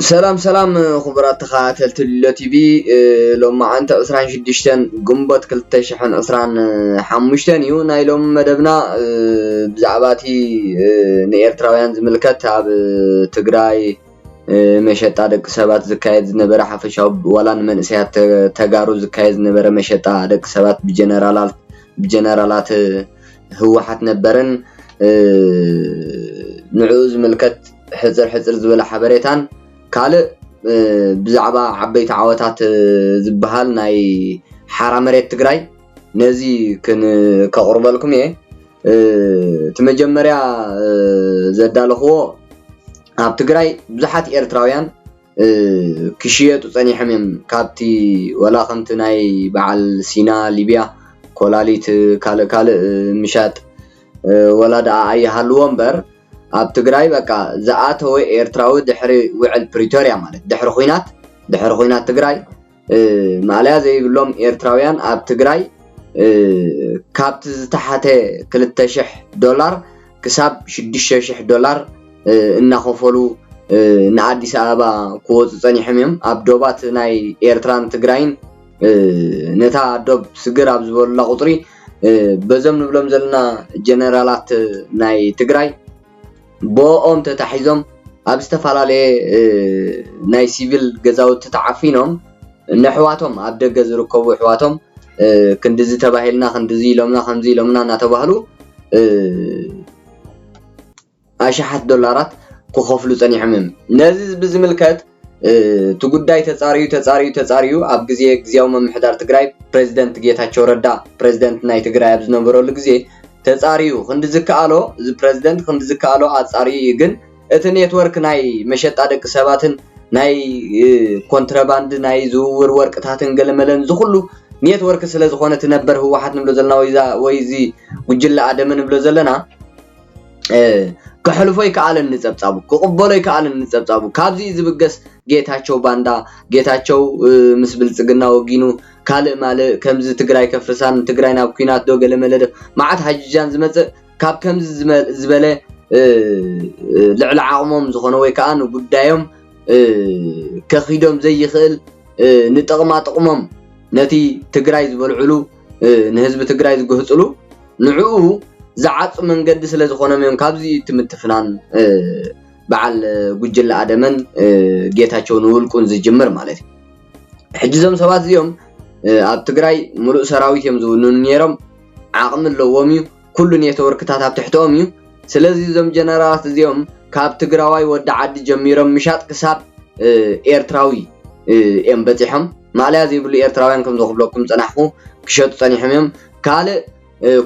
سلام خبرات تخاتل تلو تي في لما أنت أسران شدشتن قنبت كل شحن أسران حمشتن يو نايلوم مدبنا بزعباتي نيرتراويان زملكت عب تقراي مشتا دك سبات زكايد نبرا حفشاب ولان من سيات تقارو زكايد نبرا مشتا دك سبات بجنرالات هو حت نبرن نعوز ملكت حزر زبل حبريتان كالو بزعبا عبيت عواتات زبهال ناي حرامريت تقراي نزي كن كقرب لكم ايه تمجمريا زدالخو اب تقراي بزحات ايرتراويان كشيتو صني حميم كابتي ولا خنت ناي بعل سينا ليبيا كولاليت كال مشات ولا دا اي حلوم بر اب تقراي بقى زعات هو ايرتراوي دحري وعل بريتوريا مالت دحر خوينات تقراي ماليا زي بلوم ايرتراويان اب تقراي كابت تحته $2,000 كساب $6,000 እናخفلو نعديس ابا كوز صني حميم اب دوبات ناي ايرتران تقراين نتا دوب سغر اب زبل قطري بزم نبلم زلنا جنرالات ناي تقراي بوኦም تتحيزم اب استفالالي ناي سيفيل غزاوت تتعفينهم نحواتهم اب دغ زركبو حواتهم كندزي تباهلنا كندزي لومنا خمزي لومنا نتباهلو $10 كخفلو صني حمم نزي بزملكت تغداي تصاريو اب غزياو ممحدار تግራይ بريزيدنت ጌታቸው ረዳ بريزيدنت ናይ ትግራይ ኣብ ዝነበረሉ ግዜ تصاريو ክንድዝካአሎ ዝ بريزيدنت ክንድዝካአሎ ኣጻሪ ግን እቲ ኔትወርክ ናይ መሸጣ ደቅ ሰባትን ናይ ኮንትራባንድ ናይ ዝውውር ወርቅታትን ገለመለን ዝኹሉ ኔትወርክ ስለ ዝኾነ ተነበር ህወሓት ንብሎ ዘለና ወይዚ ጉጅላ ኣደመ ንብሎ ዘለና كحلفوي كعلن نصبصابو كقبلوي كعلن نصبصابو كابزي زبغس ጌታቸው ባንዳ ጌታቸው ምስብል ጽግና ወጊኑ ካለ ማለ ከምዝ ትግራይ ከፍርሳን ትግራይ ናብ ኩናት ዶ ገለመለደ ማዓት ሐጅጃን ዝመጽ ካብ ከምዝ ዝበለ ልዕል ዓቅሞም ዝኾነ ወይ ከኣን ጉዳዮም ከኺዶም ዘይኽእል ንጥቅማ ጥቅሞም ነቲ ትግራይ ዝበልዕሉ ንህዝብ ትግራይ ዝግህጽሉ ንዑ زعات من قد سلا زخونه ميم كابزي تمتفنان بعل ጉጅላ አደመን ጌታቸውን ውልቁን ዝጅምር ማለት ሕጅዞም ሰባት እዚኦም ኣብ ትግራይ ሙሉእ ሰራዊት እዮም ዝውኑን ነይሮም ዓቅም ኣለዎም እዩ ኩሉ ኔትወርክታት ኣብ ትሕቶም እዩ ስለዚህ ዞም ጀነራላት እዚኦም ካብ ትግራዋይ ወዲ ዓዲ ጀሚሮም ምሻጥ ክሳብ ኤርትራዊ እዮም በፂሖም ማልያ ዘይብሉ ኤርትራውያን ከም ዝኽብለኩም ፀናሕኩ ክሸጡ ፀኒሖም እዮም ካለ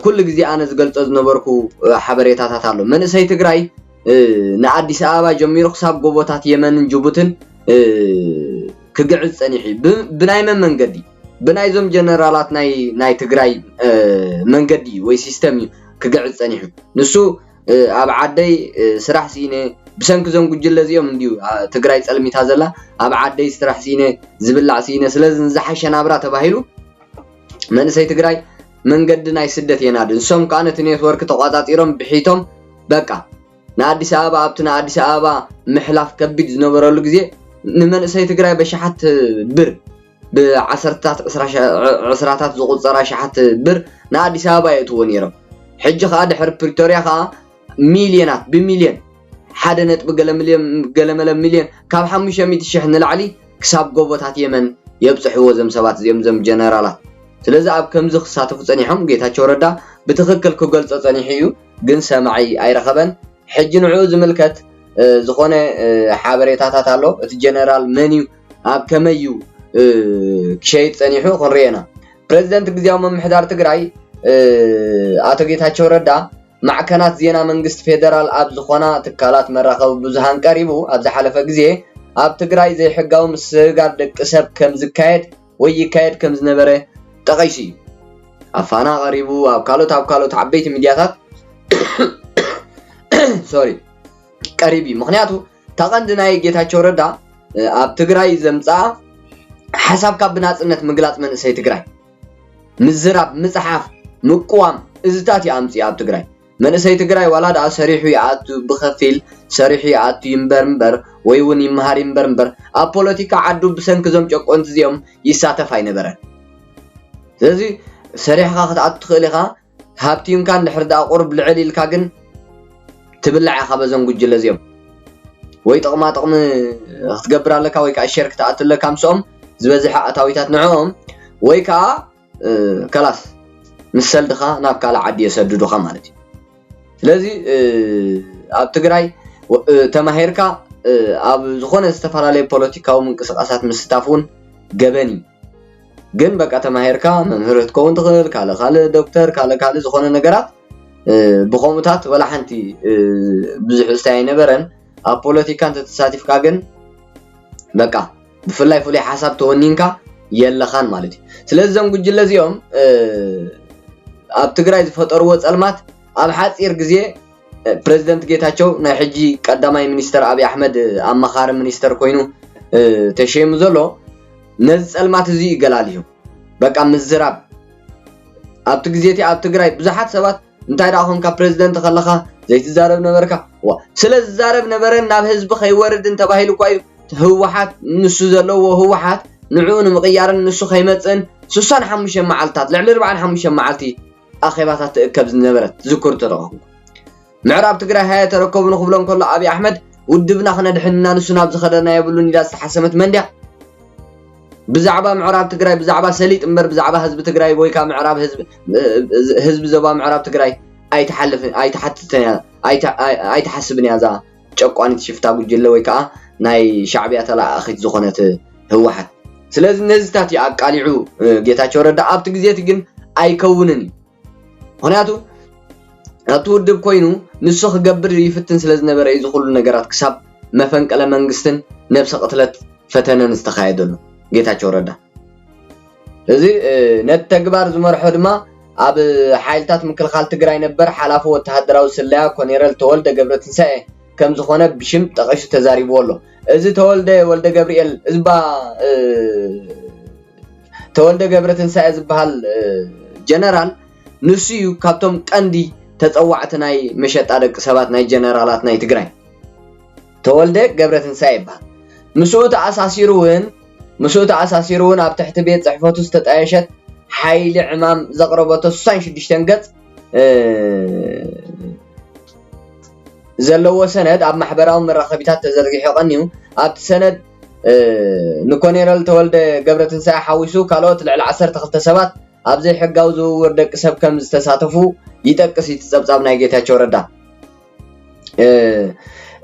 كل جزء أنا زقلت أزنبركو حبريتات على من سي تجراي نعدي سابا جميل خصاب قبوتات يمن جبوتن كقعد سنيحي بناي من قدي بناي زم جنرالات ناي تجراي من قدي وي سيستمي كقعد سنيحي نسو أبعدي سرح سينه بسنك زم قجل زيهم ديو تجراي سلمي تازلا أبعدي سرح سينه زبلع سينه سلازن زحشنا برا تباهيلو من سي تجراي من قد ناي سدت ينادن سوم كانت نيتورك تقاطعيرهم بحيتهم بقى نادي سابا ابتنا ادي سابا محلاف كبيد زنبرلو غزي نمن سي تግራይ بشحات بر بعشرات عسراتات زقصرا شحات بر نادي سابا يتون يرم حج خا دحر بريتوريا خا مليونات بمليون حدا نطب قلمل مليون كاب 500 شح نلعلي كساب قوبوتات يمن يبصحوا زم سبات زم جنرالات ስለዚህ ኣብ ከምዝ ክሳተፉ ጸኒሖም ጌታቸው ረዳ ብትኽክል ክገልጽ ጸኒሕዩ ግን ሰማይ ኣይረኸበን ሕጂ ንዑ ዝምልከት ዝኾነ ሓበሬታታት ኣሎ እቲ ጀነራል መንዩ ኣብ ከመዩ ክሸይጥ ጸኒሑ ኮንሪየና ፕሬዝዳንት ግዚያዊ መምሕዳር ትግራይ ኣቶ ጌታቸው ረዳ ማዕከናት ዜና መንግስት ፌደራል ኣብ ዝኾና ትካላት መራኸቢ ብዙሃን ቀሪቡ ኣብ ዝሓለፈ ግዜ ኣብ ትግራይ ዘይሕጋዊ ምስጋር ደቂ ሰብ ከም ዝካየድ ወይ ይካየድ ከም ዝነበረ تقيسي أفانا غريبو أو كالوت عبيت ميدياتات سوري قريبي مخنياتو تقندنا يجيتاچو ردا أب تግራይ زمصا حساب ካብ ብናጽነት ምግላጽ መንእሰይ ትግራይ ምዝራብ ምጽሓፍ ምቁዋም እዝታት ያምጽ ኣብ ትግራይ منسي تግራይ ዋላ ዳ ሰሪሑ ይኣቱ ብኸፊል ሰሪሑ ይኣቱ ይምበርምበር ወይ ውን ይምሃር ይምበርምበር ኣብ ፖለቲካ ዓዱ ብሰንኪ ዞም ጨቆንቲ እዚኦም ይሳተፍ ኣይነበረን ስለዚ ሰሪሕካ ክትኣቱ ትኽእል ኢኻ ሃብቲምካ እንድሕር ዳ ቁርብ ልዕል ኢልካ ግን ትብላዕ ኢኻ በዞም ጉጅለ እዚኦም ወይ ጥቕማ ጥቕሚ ክትገብር ኣለካ ወይ ከዓ ሸር ክትኣቱ ኣለካ ምስኦም ዝበዝሐ ኣታዊታት ንዕኦም ወይ ከዓ ከላስ ምስ ሰልድኻ ናብ ካልእ ዓዲ የሰድዱኻ ማለት እዩ ስለዚ ኣብ ትግራይ ተማሂርካ ኣብ ዝኾነ ዝተፈላለየ ፖለቲካዊ ምንቅስቃሳት ምስታፉን ገበን እዩ ግን በቃ ተማሂርካ መምህር ክትከውን ትኽእል ካልእ ዶክተር ካልእ ዝኾነ ነገራት ብኸምኡታት ወላ ሓንቲ ብዙሕ ዝታይ ኣይነበረን ኣብ ፖለቲካ እንተተሳቲፍካ ግን በቃ ብፍላይ ፍሉይ ሓሳብ ተወኒንካ የለኻን ማለት እዩ ስለዚ ዞም ጉጅለ እዚኦም ኣብ ትግራይ ዝፈጠርዎ ጸልማት ኣብ ሓፂር ግዜ ፕሬዝደንት ጌታቸው ናይ ሕጂ ቀዳማይ ሚኒስተር አብይ አሕመድ ኣማኻሪ ሚኒስተር ኮይኑ ተሸይሙ ዘሎ ነዚ ጸልማት እዚ ይገላልዩ በቃ ምዝራብ ኣብቲ ግዜቲ ኣብ ትግራይ ብዙሓት ሰባት እንታይ ዳ ኮንካ ፕሬዝደንት ከለኻ ዘይትዛረብ ነበርካ ስለ ዝዛረብ ነበረን ናብ ህዝቢ ከይወርድ እንተባሂሉ ኳይ ህወሓት ንሱ ዘለዎ ህወሓት ንዑ ንምቕያርን ንሱ ከይመፅን 65 መዓልታት ልዕሊ 45 መዓልቲ ኣኼባታት ትእከብ ዝነበረት ዝኩር ተረኸቡ ምዕራብ ትግራይ ሃያ ተረከቡ ንኽብሎም ከሎ አብይ አሕመድ ውድብና ክነድሕንና ንሱ ናብ ዝኸደና የብሉን ኢላ ዝተሓሰመት መንድያ ብዛዕባ ምዕራብ ትግራይ ብዛዕባ ሰሊጥ እምበር ብዛዕባ ህዝቢ ትግራይ ወይ ከዓ ምዕራብ ህዝቢ ዞባ ምዕራብ ትግራይ ኣይተሓስብን እያ እዛ ጨቋኒት ሽፍታ ጉጅለ ወይ ከዓ ናይ ሻዕብያ ተላኣኺት ዝኾነት ህወሓት ስለዚ ነዚታት ኣቃሊዑ ጌታቸው ረዳ ኣብቲ ግዜቲ ግን ኣይከውንን ምክንያቱ ኣብቲ ውድብ ኮይኑ ንሱ ክገብር ይፍትን ስለ ዝነበረ እዩ ዝኹሉ ነገራት ክሳብ መፈንቅለ መንግስትን ነብሰ ቅትለት ፈተነን ዝተኻየደሉ ጌታቸው ረዳ እዚ ነቲ ተግባር ዝመርሖ ድማ ኣብ ሓይልታት ምክልኻል ትግራይ ነበር ሓላፉ ወተሃደራዊ ስለያ ኮሎኔል ተወልደ ገብረትንሳኤ ከም ዝኾነ ብሽም ጠቂሱ ተዛሪብዎ ኣሎ እዚ ተወልደ ወልደ ገብርኤል እዝባ ተወልደ ገብረትንሳኤ ዝበሃል ጀነራል ንሱ እዩ ካብቶም ቀንዲ ተፀዋዕቲ ናይ መሸጣ ደቂ ሰባት ናይ ጀነራላት ናይ ትግራይ ተወልደ ገብረትንሳኤ ይበሃል ምስኡ ተኣሳሲሩ እውን ኣብ ትሕቲ ቤት ፅሕፈቱ ዝተጣየሸት ሓይሊ ዕማም ዘቕረበቶ 66 ገጽ ዘለዎ ሰነድ ኣብ ማሕበራዊ መራኸቢታት ተዘርጊሑ ቀኒዩ ኣብቲ ሰነድ ንኮሎኔል ተወልደ ገብረትንሳኤ ሓዊሱ ካልኦት ልዕሊ 12 ሰባት ኣብ ዘይሕጋዊ ዝውውር ደቂ ሰብ ከም ዝተሳተፉ ይጠቅስ ይትጸብጻብ ናይ ጌታቸው ረዳ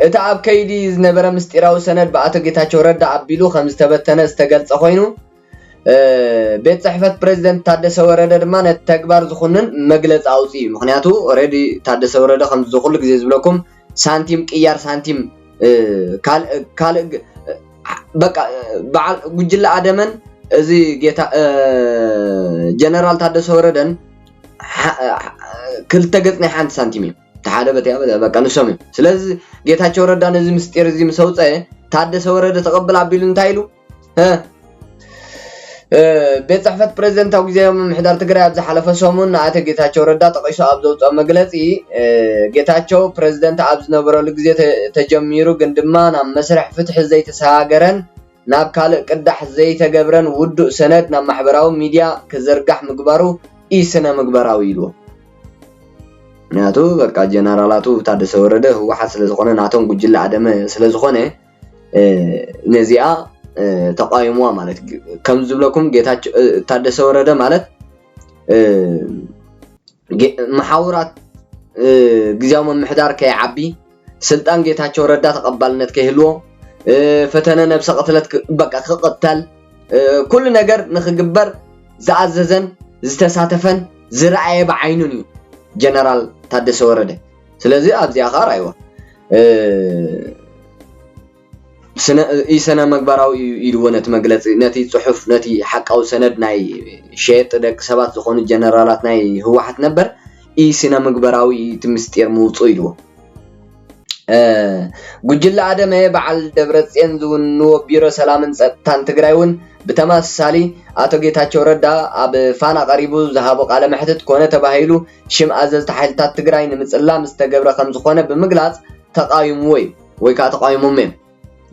እቲ ኣብ ከይዲ ዝነበረ ምስጢራዊ ሰነድ በኣቶ ጌታቸው ረዳ ኣቢሉ ከም ዝተበተነ ዝተገልጸ ኮይኑ ቤት ጽሕፈት ፕሬዝደንት ታደሰ ወረደ ድማ ነቲ ተግባር ዝኹንን መግለጺ ኣውፅኡ ምክንያቱ ኦሬዲ ታደሰ ወረደ ከም ዝኹሉ ግዜ ዝብለኩም ሳንቲም ቅያር ሳንቲም በቃ በዓል ጉጅለ ኣደመን እዚ ጌታ ጀነራል ታደሰ ወረደን ክልተ ገጽ ናይ ሓንቲ ሳንቲም እዩ ተሓደ በትያ በቃ ንሶም ስለዚ ጌታቸው ረዳ ነዚ ምስጢር እዚ ምሰውፀ ታደሰ ወረደ ተቀበል ኣቢሉ እንታይ ኢሉ ቤት ጽሕፈት ፕሬዝደንታዊ ጊዜያዊ ምምሕዳር ትግራይ ኣብ ዝሓለፈ ሰሙን ንኣቶ ጌታቸው ረዳ ጠቂሱ ኣብ ዘውፅኦ መግለጺ ጌታቸው ፕሬዝደንት ኣብ ዝነበረሉ ግዜ ተጀሚሩ ግን ድማ ናብ መስርሕ ፍትሒ ዘይተሰጋገረን ናብ ካልእ ቅዳሕ ዘይተገብረን ውዱእ ሰነድ ናብ ማሕበራዊ ሚድያ ክዘርጋሕ ምግባሩ ኢስነ ምግበራዊ ኢልዎ ምክንያቱ በቃ ጀነራላቱ ታደሰ ወረደ ህወሓት ስለ ዝኾነ ናቶም ጉጅለ ኣደመ ስለ ዝኾነ ነዚኣ ተቃይሟ ማለት ከም ዝብለኩም ጌታቸው ታደሰ ወረደ ማለት መሓውራት ጊዜያዊ ምምሕዳር ከይዓቢ ስልጣን ጌታቸው ረዳ ተቀባልነት ከይህልዎ ፈተነ ነብሰ ቅትለት በቃ ክቅተል ኩሉ ነገር ንኽግበር ዝኣዘዘን ዝተሳተፈን ዝረኣየ ብዓይኑን እዩ ጀነራል ታደሰ ወረደ ስለዚ ኣብዚኣ ኻራይዋ ኢሰነ መግበራዊ ኢልዎ ነቲ መግለጺ ነቲ ጽሑፍ ነቲ ሓቃዊ ሰነድ ናይ ሸየጥ ደቂ ሰባት ዝኾኑ ጀነራላት ናይ ህወሓት ነበር ኢሰነ መግበራዊ እቲ ምስጢር ምውፁ ኢልዎ ጉጅለ አደመ በዓል ደብረጽዮን ዝውንዎ ቢሮ ሰላምን ጸጥታን ትግራይውን በተማሳሊ አቶ ጌታቸው ረዳ አብ ፋና ቀሪቡ ዝሃቦ ቃለ መሕተት ኮነ ተባሂሉ ሽም አዘዝተ ኃይልታት ትግራይ ንምጽላም ዝተገብረ ከም ዝኾነ ብምግላጽ ተቃይሙ ወይ ካ ተቃይሞም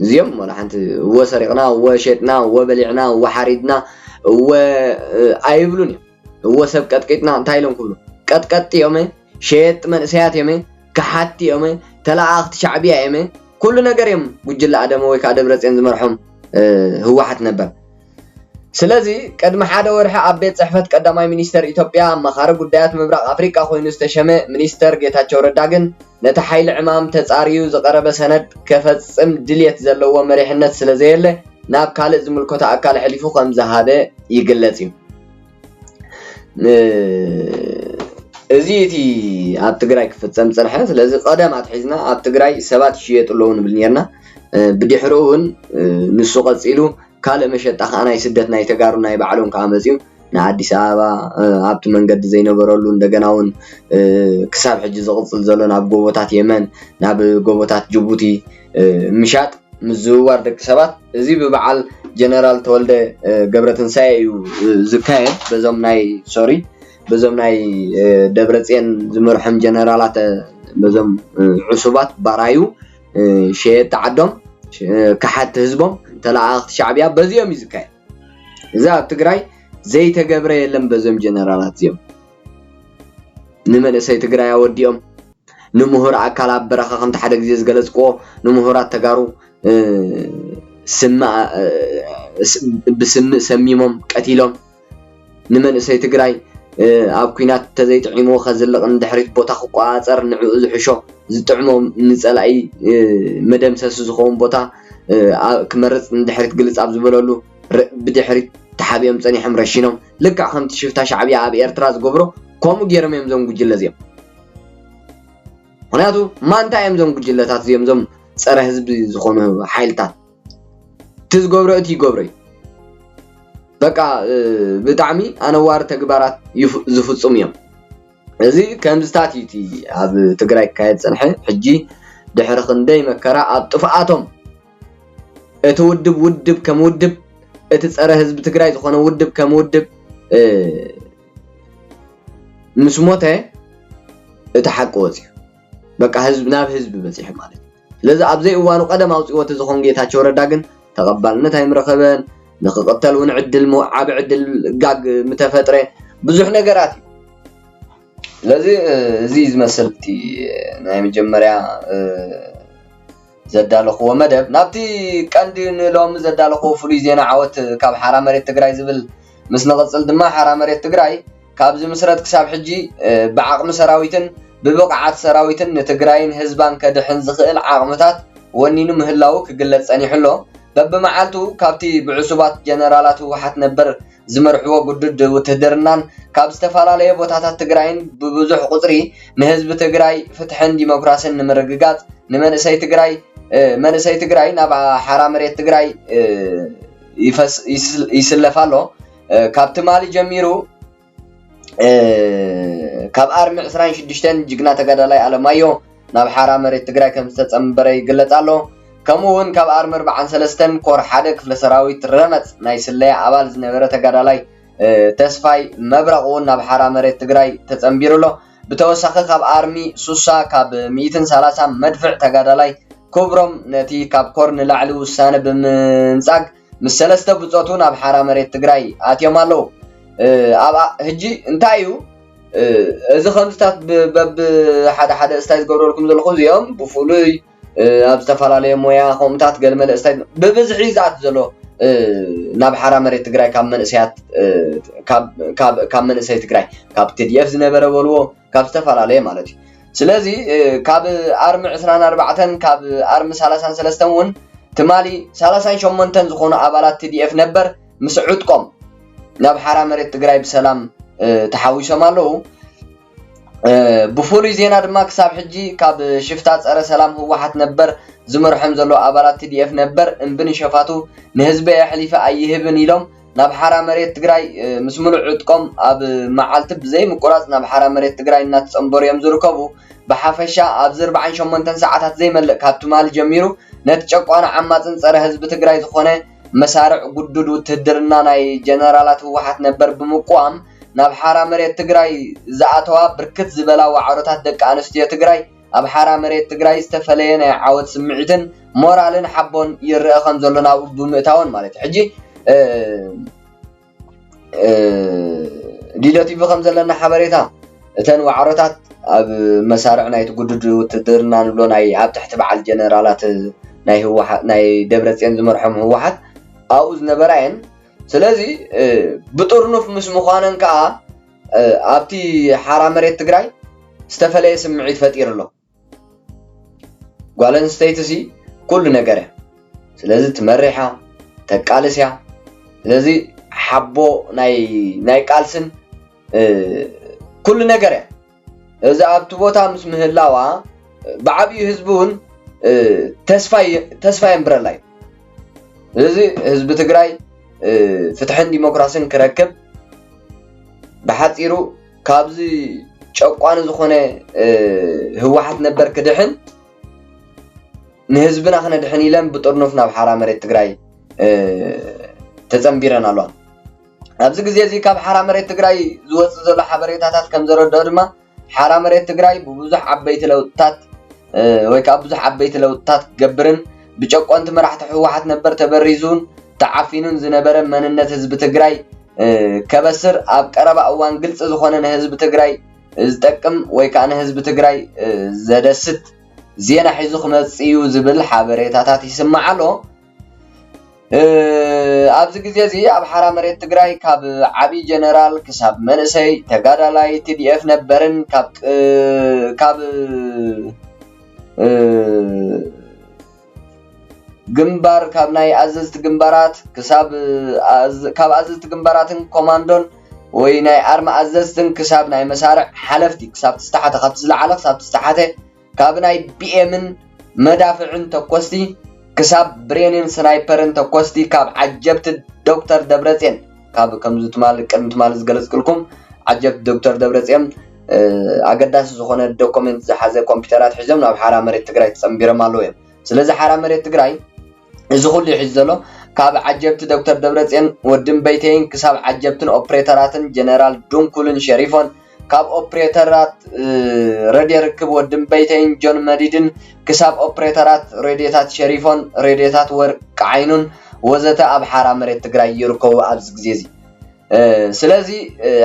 እዚኦም ወላሓንቲ ወሰሪቅና ወሸጥና ወበሊዕና ወሓሪድና ወአይብሉን ወሰብ ቀጥቂጥና እንታይ ኢሎም ክብሉ ቀጥቀጥ እዮም ሸጥ መንእሰያት እዮም كحاتي يومي تلاقت شعبية يومي كل نجار يوم وجل آدم ويك آدم رزين زمرهم هو حت نبر سلازي قدم حدا ورح عبيت صحفت قدامي مينستر إثيوبيا مخارج قدات مبرق أفريقيا خوي نستشمع مينستر جيتاچو رداغن نتحيل عمام تزاريو زقرب سند كفصم دليت زلو مريحنت سلازيله ناب كالز ملكوتا أكال حليفو خمزة هذا يقلتيم እዚቲ ኣብ ትግራይ ክፍጸም ጸንሐ ስለዚ ቀደም ኣትሒዝና ኣብ ትግራይ ሰባት ይሽየጥሉን ብልኒርና ብድሕሩውን ንሱ ቀጺሉ ካልእ መሸጣ ኻናይ ስደት ናይ ተጋሩ ናይ ባዕሉን ካመጽዩ ንአዲስ አበባ ኣብቲ መንገዲ ዘይነበረሉ እንደገናውን ክሳብ ሕጂ ዝቕጽል ዘሎ ናብ ጎቦታት የመን ናብ ጎቦታት ጅቡቲ ምሻጥ ምዝዋር ደቂ ሰባት እዚ ብበዓል ጀነራል ተወልደ ገብረትንሳኤ እዩ ዝካየድ በዞም ናይ بزم ناي دبرتين زمرحم جنرالات بزم عصبات بارايو شيء تعدم كحت حزبهم تلاقت شعبيه بزيوم يزكاي اذا تግራይ زي تجبره يلم بزم جنرالات زيوم نمن سي تግራይ اوديوم نمهور اكل برخه كنت حدا غزي زغلصقو نمهورات تغارو سما بسم سميمم قتيلهم نمن سي تግራይ ኣብ ኩናት ተዘይጥዒሞ خزلق እንድሕሪት ቦታ ቋጸር ንዕኡ ዝሕሾ ዝጥዕሞ ንጸላይ መደምሰስ ዝኸውን ቦታ ክመርጽ እንድሕሪት ግልጽ ኣብ ዝበለሉ ብድሕሪት ተሓቢኦም ጸኒሖም ረሺኖም ልክዕ ከምቲ ሽፍታ ሻዕብያ ኣብ ኤርትራ ዝገብሮ ከምኡ ገይሮም እዮም ዞም ጉጅለ እዚኦም ምክንያቱ ማንታ እዮም ዞም ጉጅለታት እዚኦም ዞም ጸረ ህዝቢ ዝኾኑ ሓይልታት ትዝገብሮ እቲ ይገብሮ بقى بتعمي أنا وار تجبرات زفتصم يوم هذه كم ستاتيتي أب تجري كايد سنحة حجي دحرق ندي مكرا أب طفعاتهم ودب كم ودب تسأره حزب تجري تخونه ودب كم ودب مسموته تحققوتي بقى حزب ناب حزب بس يحمله لذا أبزي وانو قدم أو تزخون جيت هتشور داجن تقبلنا تايم رخبان نقطل ونعدل عب عدل قاق متفترة بزح نجارات لذي زيز مسلتي نايم جمريا زدالخ ومدب نابتي كاندين لوم زدالخ فريزينا عوت كاب حرام مريت تجراي زبل مسنا قصل دما حرام مريت تجراي كاب زي مسرات كساب حجي بعقم سراويتن ببقعات سراويتن نتجراين هزبان كدحن زخيل عقمتات ونينو مهلاو كقلت ثاني حلو بب معالتو كابتي بعصبات جنرالات وحات نبر زمرحوا قدد وتهدرنان كاب استفالاليه بوتاتات تግራይን ببزح قطري نهزب تግራይ فتحن ديمقراسن نمرغغات منسي تግራይ ናብ حرام مريت تግራይ يسلفالو كابت مالي جميرو كاب ارمي 26 جigنا ተጋዳላይ አለማዮ ናብ حرام مريت تግራይ ከም ዝተጸምበረ ይግለጻሎ كمون كاب أرمر بعن سلستن كور حدا كفل سراويت رمت نايسلية عبال زنبرة تقدالي تسفاي مبرغون ناب حرامريت تقراي تتنبيرو له بتوسخ كاب أرمي سوسا كاب 130 مدفع تقدالي كبرم نتي كاب كورن لعلو السانة بمنساق مسلسته بزوتو ناب حرامريت تقراي آتيوم اللو هجي انتايو إذا خمستات بب حدا استايز قولو لكم ذو الخوزيهم بفولي أب استفالالي مويا خمتات قال مل استايد ببزحي زعت زلو ناب حرام مريت تقراي كاب من اسيات كاب من اسيات تقراي كاب تديف زنبره ولو كاب استفالالي مالتي سلازي كاب ارم 24 كاب ارم 33 تمالي 38 زخونو ابالات تديف نبر مسعودكم ناب حرام مريت تقراي بسلام تحاويشم አለው بفولي زينا دما كساب حجي كاب شفتات صره سلام هو حت نبر زمرحم زلو ابارات تي دي اف نبر انبن شفاتو نهزبه حليفه ايهبن يلوم ናብ ሓራ መሬት ትግራይ ምስ ሙሉእ ዕጥቆም ኣብ መዓልቲ ብዘይ ምቁራጽ ናብ ሓራ መሬት ትግራይ እናተጸንበሩ እዮም ዝርከቡ ብሓፈሻ ኣብ 48 ሰዓታት ዘይመልእ ካብ ትማል ጀሚሩ ነቲ ጨቋና ዓማጽን ጸረ ህዝቢ ትግራይ ዝኾነ መሳርዕ ጉዱድ ውትድርና ናይ ጀነራላት ህወሓት ነበር ብምቋም ናብ ሓራ መሬት ትግራይ ዝኣተዋ ብርክት ዝበላ ዋዕሮታት ደቂ ኣንስትዮ ትግራይ ኣብ ሓራ መሬት ትግራይ ዝተፈለየ ናይ ዓወት ስምዒትን ሞራልን ሓቦን ይርአ ከም ዘሎ ናብኡ ብምእታወን ማለት እዩ ሕጂ ዲሎ ቲቪ ከም ዘለና ሓበሬታ እተን ዋዕሮታት ኣብ መሳርዕ ናይቲ ጉዱድ ውትድርና ንብሎ ናይ ኣብ ትሕቲ በዓል ጀነራላት ናይ ህወሓት ናይ ደብረጽዮን ዝመርሖም ህወሓት ኣብኡ ዝነበራ እየን ስለዚ ብጥርኑፍ ምስ ምዃነን ከዓ ኣብቲ ሓራ መሬት ትግራይ ዝተፈለየ ስምዒት ፈጢሩ ኣሎ ጓል ኣንስተይቲ ኩሉ ነገር እያ ስለዚ ትመሪሓ ተቃልስ እያ ስለዚ ሓቦ ናይ ቃልስን ኩሉ ነገር እያ እዚ ኣብቲ ቦታ ምስ ምህላዋ ብዓብዪ ህዝቢ እውን ተስፋ የንብረላ እዩ ስለዚ ህዝቢ ትግራይ ፍትሕን ዲሞክራስን ክረክብ ብሓፂሩ ካብዚ ጨቋኒ ዝኾነ ህወሓት ነበር ክድሕን ንህዝብና ክነድሕን ኢለን ብጥርኑፍ ናብ ሓራ መሬት ትግራይ ተጸንቢረን ኣለዋ ኣብዚ ግዜ እዚ ካብ ሓራ መሬት ትግራይ ዝወፅእ ዘሎ ሓበሬታታት ከም ዘረድኦ ድማ ሓራ መሬት ትግራይ ብብዙሕ ዓበይቲ ለውጥታት ወይ ከዓ ብዙሕ ዓበይቲ ለውጥታት ክገብርን ብጨቆንቲ መራሕቲ ህወሓት ነበር ተበሪዙን ተዓፊኑን ዝነበረ መንነት ህዝቢ ትግራይ ከበስር ኣብ ቀረባ እዋን ግልጽ ዝኾነ ንህዝቢ ትግራይ ዝጠቅም ወይ ከዓ ንህዝቢ ትግራይ ዘደስት ዜና ሒዙ ክመጽእ እዩ ዝብል ሓበሬታታት ይስማዕ ኣሎ ኣብዚ ግዜ እዚ ኣብ ሓራ መሬት ትግራይ ካብ ዓብይ ጀነራል ክሳብ መንእሰይ ተጋዳላይ TDF ነበርን ካብ ግንባር ካብ ናይ ኣዘዝቲ ግንባራት ክሳብ ካብ ኣዘዝቲ ግንባራትን ኮማንዶን ወይ ናይ ኣርማ ኣዘዝትን ክሳብ ናይ መሳርዕ ሓለፍቲ ክሳብ ተስተሓተ ካብ ዝለዓለ ክሳብ ተስተሓተ ካብ ናይ BMን መዳፍዕን ተኮስቲ ክሳብ ብሬንን ስናይፐርን ተኮስቲ ካብ ዓጀብቲ ዶክተር ደብረጽዮን ካብ ከምዚ ትማል ቅድም ትማል ዝገለጽክልኩም ዓጀብቲ ዶክተር ደብረጽዮን ኣገዳሲ ዝኾነ ዶክመንት ዝሓዘ ኮምፒውተራት ሒዞም ናብ ሓራ መሬት ትግራይ ተጸንቢሮም ኣለዉ እዮም ስለዚ ሓራ መሬት ትግራይ እዚ ኩሉ ይሕዝ ዘሎ ካብ ዓጀብቲ ዶክተር ደብረጽዮን ወድም በይተይን ክሳብ ዓጀብትን ኦፕሬተራትን ጀነራል ዱንኩልን ሸሪፎን ካብ ኦፕሬተራት ሬድዮ ርክብ ወድም በይተይን ጆን መዲድን ክሳብ ኦፕሬተራት ሬድዮታት ሸሪፎን ሬድዮታት ወርቅ ዓይኑን ወዘተ ኣብ ሓራ መሬት ትግራይ ይርከቡ ኣብዚ ግዜ እዚ ስለዚ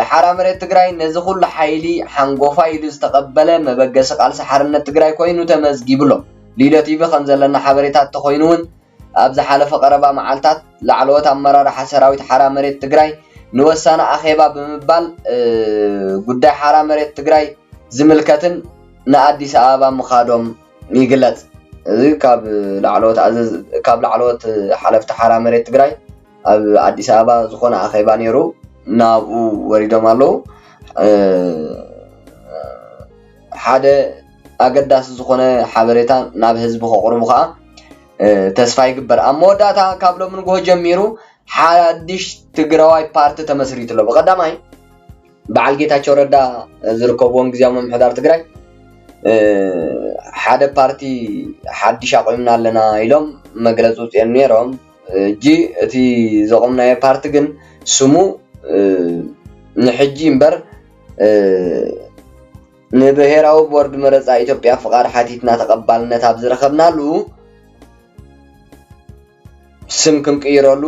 ሓራ መሬት ትግራይ ነዚ ኩሉ ሓይሊ ሓንጎፋ ኢሉ ዝተቐበለ መበገሲ ቃልሲ ሓርነት ትግራይ ኮይኑ ተመዝጊብሎ ሊሎ ቲቪ ከም ዘለና ሓበሬታት ተኮይኑውን ኣብ ዝሓለፈ ቀረባ መዓልታት ላዕለዎት ኣመራርሓ ሰራዊት ሓራ መሬት ትግራይ ንወሳነ ኣኼባ ብምባል ጉዳይ ሓራ መሬት ትግራይ ዝምልከትን ንኣዲስ ኣበባ ምኻዶም ይግለጽ እዚ ካብ ላዕለዎት ሓለፍቲ ሓራ መሬት ትግራይ ኣብ ኣዲስ ኣበባ ዝኾነ ኣኼባ ነይሩ ናብኡ ወሪዶም ኣለዉ ሓደ ኣገዳሲ ዝኾነ ሓበሬታ ናብ ህዝቢ ከቕርቡ ከዓ ተስፋ ይግበር ኣብ መወዳእታ ካብ ሎሚ ንግሆ ጀሚሩ ሓድሽ ትግራዋይ ፓርቲ ተመስሪቱ ኣሎ ብቐዳማይ በዓል ጌታቸው ረዳ ዝርከብዎም ግዚያዊ ምምሕዳር ትግራይ ሓደ ፓርቲ ሓድሽ ኣቆይምና ኣለና ኢሎም መግለፂ ውፅኦም ነይሮም እጂ እቲ ዘቆምናዮ ፓርቲ ግን ስሙ ንሕጂ እምበር ንብሔራዊ ቦርድ መረፃ ኢትዮጵያ ፍቃድ ሓቲትና ተቐባልነት ኣብ ዝረኸብናሉ ስም ክንቅይረሉ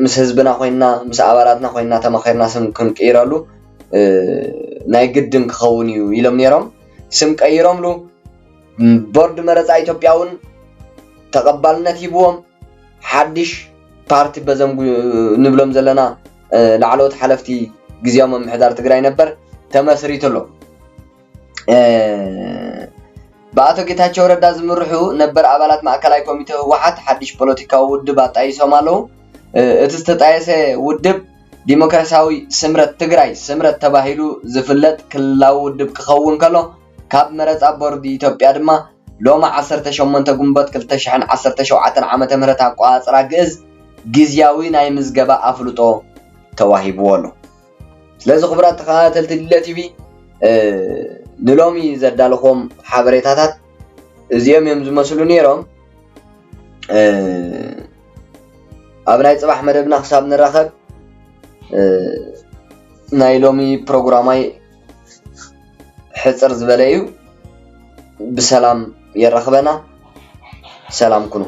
ምስ ህዝብና ኮይና ምስ ኣባላትና ኮይና ተመኺርና ስም ክንቅይረሉ ናይ ግድን ክኸውን እዩ ኢሎም ነይሮም ስም ቀይሮምሉ ቦርድ መረፃ ኢትዮጵያ እውን ተቐባልነት ሂብዎም ሓድሽ ፓርቲ በዘም ንብሎም ዘለና ላዕለዎት ሓለፍቲ ግዚያዊ ምምሕዳር ትግራይ ነበር ተመስሪቱ ኣሎ በአቶ ጌታቸው ረዳ ዝምርሑ ነበር ኣባላት ማእከላይ ኮሚቴ ህወሓት ሓድሽ ፖለቲካዊ ውድብ ኣጣይሶም ኣለዉ እቲ ዝተጣየሰ ውድብ ዲሞክራሲያዊ ስምረት ትግራይ ስምረት ተባሂሉ ዝፍለጥ ክልላዊ ውድብ ክኸውን ከሎ ካብ መረፃ ቦርዲ ኢትዮጵያ ድማ ሎማ 18 ጉንበት 2017 ዓመተ ምህረት ኣቆፃፅራ ግእዝ ግዚያዊ ናይ ምዝገባ ኣፍልጦ ተዋሂብዎ ኣሎ ስለዚ ክቡራት ተኸታተልቲ ድለ ቲቪ ንሎሚ ዘዳለኹም ሓበሬታታት እዚኦም እዮም ዝመስሉ ነይሮም ኣብ ናይ ጽባሕ መደብና ክሳብ ንራኸብ ናይ ሎሚ ፕሮግራማይ ሕፅር ዝበለ እዩ ብሰላም የራኽበና ሰላም ኩኑ